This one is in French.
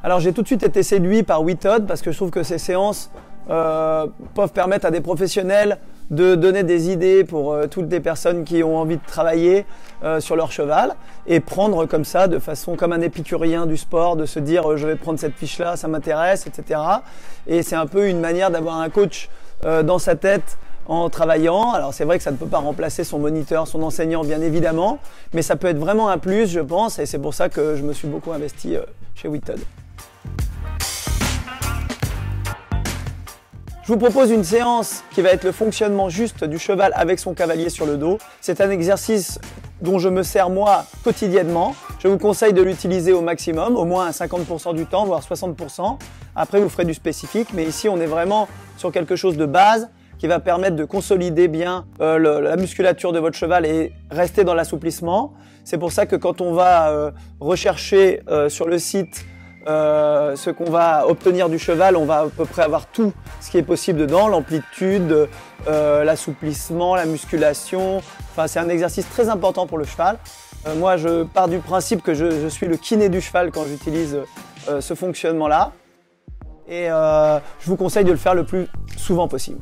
Alors j'ai tout de suite été séduit par WeTodd parce que je trouve que ces séances peuvent permettre à des professionnels de donner des idées pour toutes les personnes qui ont envie de travailler sur leur cheval et prendre comme ça, de façon comme un épicurien du sport, de se dire je vais prendre cette fiche-là, ça m'intéresse, etc. Et c'est un peu une manière d'avoir un coach dans sa tête en travaillant. Alors c'est vrai que ça ne peut pas remplacer son moniteur, son enseignant bien évidemment, mais ça peut être vraiment un plus je pense et c'est pour ça que je me suis beaucoup investi chez WeTodd. Je vous propose une séance qui va être le fonctionnement juste du cheval avec son cavalier sur le dos. C'est un exercice dont je me sers moi quotidiennement. Je vous conseille de l'utiliser au maximum, au moins à 50% du temps, voire 60%. Après vous ferez du spécifique, mais ici on est vraiment sur quelque chose de base qui va permettre de consolider bien la musculature de votre cheval et rester dans l'assouplissement. C'est pour ça que quand on va rechercher sur le site ce qu'on va obtenir du cheval, on va à peu près avoir tout ce qui est possible dedans, l'amplitude, l'assouplissement, la musculation. Enfin, c'est un exercice très important pour le cheval. Moi, je pars du principe que je suis le kiné du cheval quand j'utilise ce fonctionnement-là. Et je vous conseille de le faire le plus souvent possible.